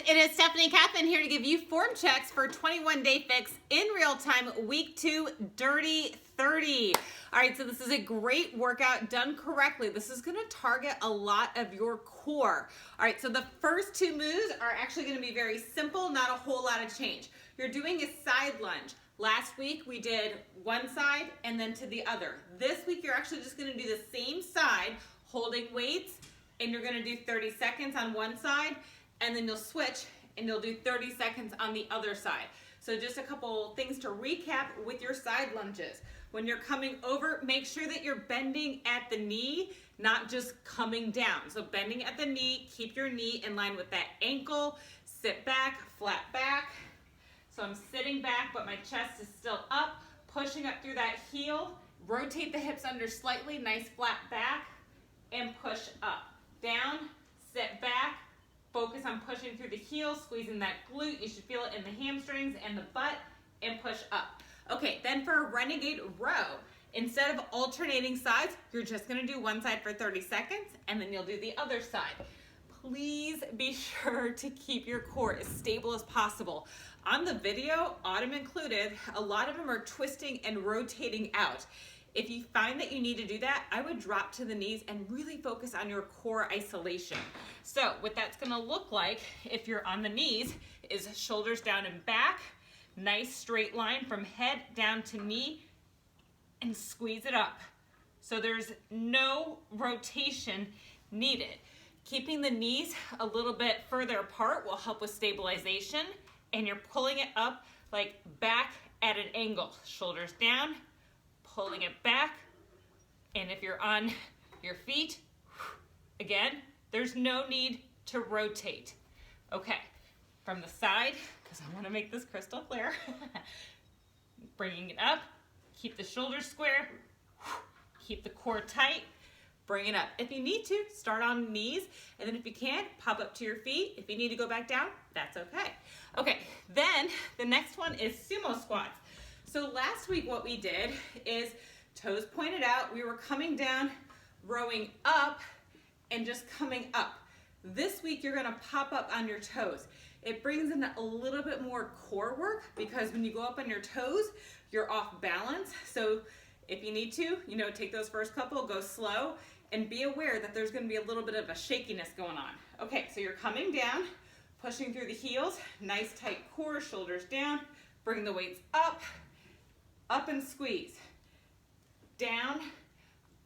it is Stephanie Kathman here to give you form checks for 21 Day Fix in real time, week 2, Dirty 30. All right, so this is a great workout done correctly. This is gonna target a lot of your core. All right, so the first 2 moves are actually gonna be very simple, not a whole lot of change. You're doing a side lunge. Last week we did one side and then to the other. This week you're actually just gonna do the same side, holding weights, and you're gonna do 30 seconds on one side, and then you'll switch and you'll do 30 seconds on the other side. So just a couple things to recap with your side lunges. When you're coming over, make sure that you're bending at the knee, not just coming down. So bending at the knee, keep your knee in line with that ankle, sit back, flat back. So I'm sitting back, but my chest is still up, pushing up through that heel, rotate the hips under slightly, nice flat back, and push up. Down, sit back, focus on pushing through the heel, squeezing that glute. You should feel it in the hamstrings and the butt, and push up. Okay, then for a renegade row, instead of alternating sides, you're just gonna do one side for 30 seconds, and then you'll do the other side. Please be sure to keep your core as stable as possible. On the video, Autumn included, a lot of them are twisting and rotating out. If you find that you need to do that, I would drop to the knees and really focus on your core isolation. So what that's gonna look like, if you're on the knees, is shoulders down and back, nice straight line from head down to knee, and squeeze it up. So there's no rotation needed. Keeping the knees a little bit further apart will help with stabilization, and you're pulling it up like back at an angle. Shoulders down, pulling it back, and if you're on your feet, again, there's no need to rotate. Okay, from the side, because I want to make this crystal clear, bringing it up, keep the shoulders square, keep the core tight, bring it up. If you need to, start on knees, and then if you can't, pop up to your feet. If you need to go back down, that's okay. Okay, then the next one is sumo squats. So last week what we did is toes pointed out, we were coming down, rowing up, and just coming up. This week you're gonna pop up on your toes. It brings in a little bit more core work because when you go up on your toes, you're off balance. So if you need to, take those first couple, go slow, and be aware that there's gonna be a little bit of a shakiness going on. Okay, so you're coming down, pushing through the heels, nice tight core, shoulders down, bring the weights up and squeeze, down,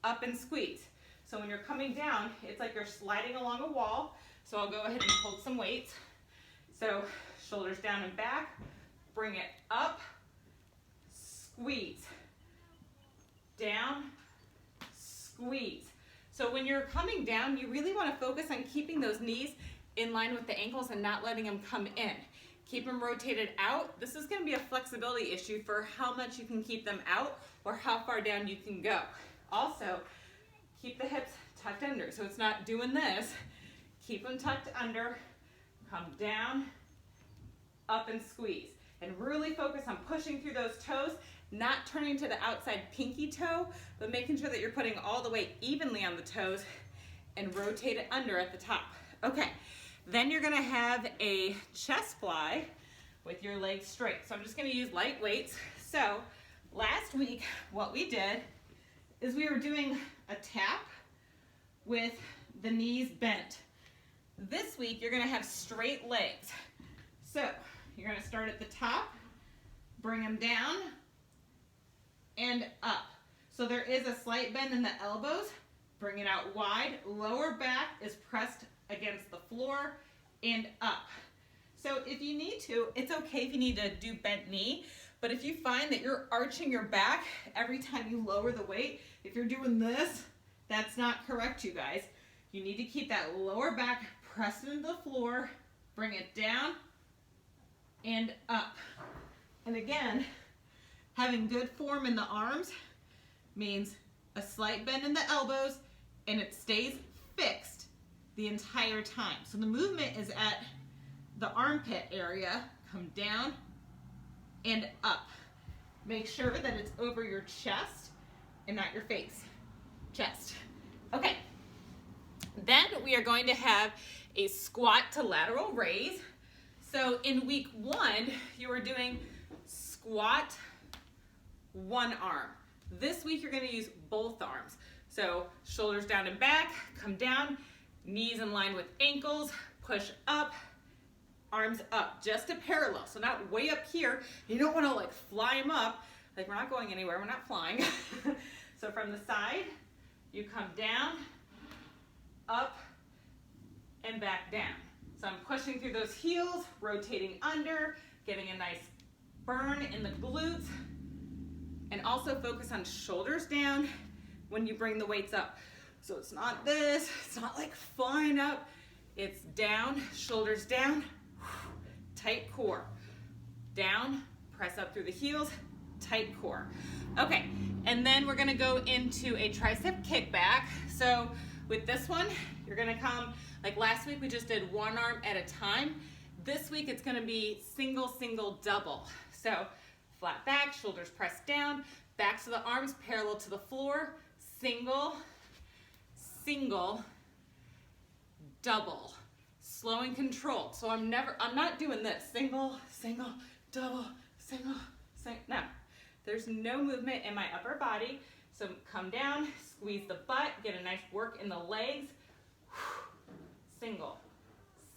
up and squeeze. So when you're coming down, it's like you're sliding along a wall. So I'll go ahead and hold some weights. So shoulders down and back, bring it up, squeeze, down, squeeze. So when you're coming down, you really want to focus on keeping those knees in line with the ankles and not letting them come in. Keep them rotated out. This is going to be a flexibility issue for how much you can keep them out or how far down you can go. Also, keep the hips tucked under. So it's not doing this. Keep them tucked under, come down, up and squeeze. And really focus on pushing through those toes, not turning to the outside pinky toe, but making sure that you're putting all the weight evenly on the toes and rotate it under at the top. Okay. Then you're gonna have a chest fly with your legs straight. So I'm just gonna use light weights. So last week, what we did is we were doing a tap with the knees bent. This week, you're gonna have straight legs. So you're gonna start at the top, bring them down, and up. So there is a slight bend in the elbows. Bring it out wide. Lower back is pressed against the floor and up. So if you need to, it's okay if you need to do bent knee, but if you find that you're arching your back every time you lower the weight, if you're doing this, that's not correct, you guys. You need to keep that lower back pressed into the floor, bring it down and up. And again, having good form in the arms means a slight bend in the elbows and it stays fixed the entire time. So the movement is at the armpit area, come down and up. Make sure that it's over your chest and not your face. Chest. Okay. Then we are going to have a squat to lateral raise. So in week 1, you were doing squat, one arm. This week you're gonna use both arms. So shoulders down and back, come down, knees in line with ankles, push up, arms up, just a parallel. So not way up here. You don't wanna like fly them up. Like we're not going anywhere, we're not flying. So from the side, you come down, up, and back down. So I'm pushing through those heels, rotating under, getting a nice burn in the glutes, and also focus on shoulders down when you bring the weights up. So it's not this, it's not like flying up, it's down, shoulders down, tight core. Down, press up through the heels, tight core. Okay, and then we're gonna go into a tricep kickback. So with this one, you're gonna come, like last week we just did one arm at a time. This week it's gonna be single, single, double. So flat back, shoulders pressed down, backs of the arms parallel to the floor, single, single, double. Slow and controlled. So I'm not doing this. Single, single, double, single, single. No, there's no movement in my upper body. So come down, squeeze the butt, get a nice work in the legs. Single,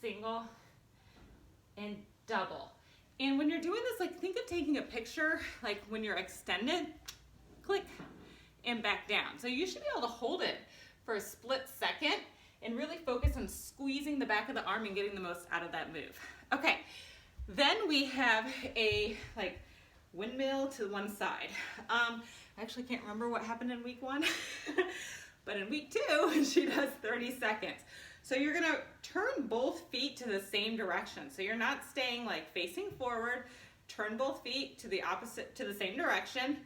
single, and double. And when you're doing this, like think of taking a picture, like when you're extended, click, and back down. So you should be able to hold it for a split second and really focus on squeezing the back of the arm and getting the most out of that move. Okay, then we have a like windmill to one side. I actually can't remember what happened in week 1, but in week 2, she does 30 seconds. So you're gonna turn both feet to the same direction. So you're not staying like facing forward, turn both feet to the opposite, to the same direction,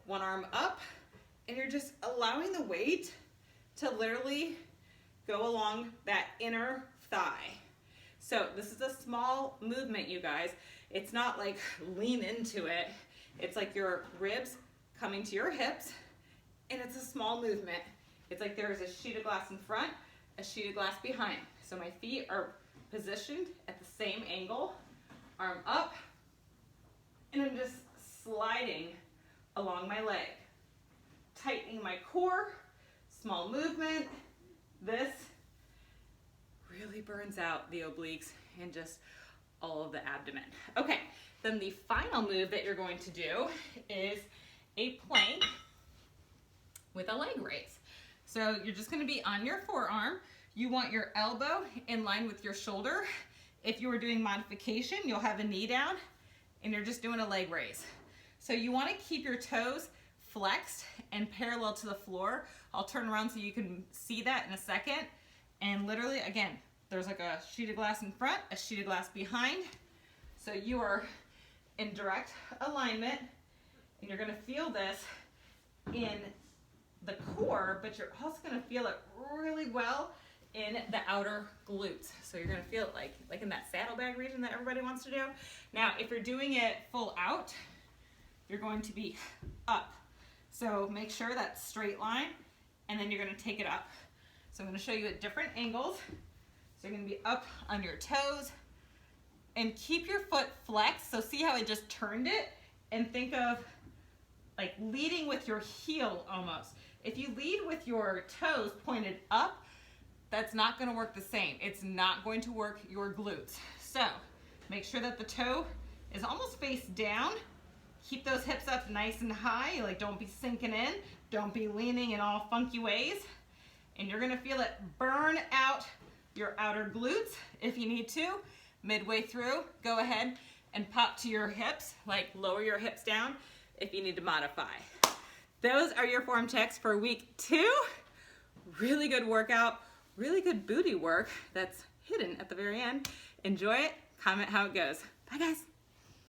one arm up, and you're just allowing the weight to literally go along that inner thigh. So this is a small movement, you guys. It's not like lean into it. It's like your ribs coming to your hips, and it's a small movement. It's like there's a sheet of glass in front, a sheet of glass behind. So my feet are positioned at the same angle, arm up, and I'm just sliding along my leg. Tightening my core, small movement. This really burns out the obliques and just all of the abdomen. Okay, then the final move that you're going to do is a plank with a leg raise. So you're just gonna be on your forearm. You want your elbow in line with your shoulder. If you were doing modification, you'll have a knee down and you're just doing a leg raise. So you wanna keep your toes flexed and parallel to the floor. I'll turn around so you can see that in a second. And literally, again, there's like a sheet of glass in front, a sheet of glass behind. So you are in direct alignment, and you're gonna feel this in the core, but you're also gonna feel it really well in the outer glutes. So you're gonna feel it like in that saddlebag region that everybody wants to do. Now, if you're doing it full out, you're going to be up. So make sure that's straight line, and then you're gonna take it up. So I'm gonna show you at different angles. So you're gonna be up on your toes, and keep your foot flexed. So see how I just turned it? And think of like leading with your heel almost. If you lead with your toes pointed up, that's not gonna work the same. It's not going to work your glutes. So make sure that the toe is almost face down. Keep those hips up nice and high. Like don't be sinking in. Don't be leaning in all funky ways. And you're gonna feel it burn out your outer glutes if you need to. Midway through, go ahead and pop to your hips, like lower your hips down if you need to modify. Those are your form checks for week 2. Really good workout, really good booty work that's hidden at the very end. Enjoy it, comment how it goes. Bye guys.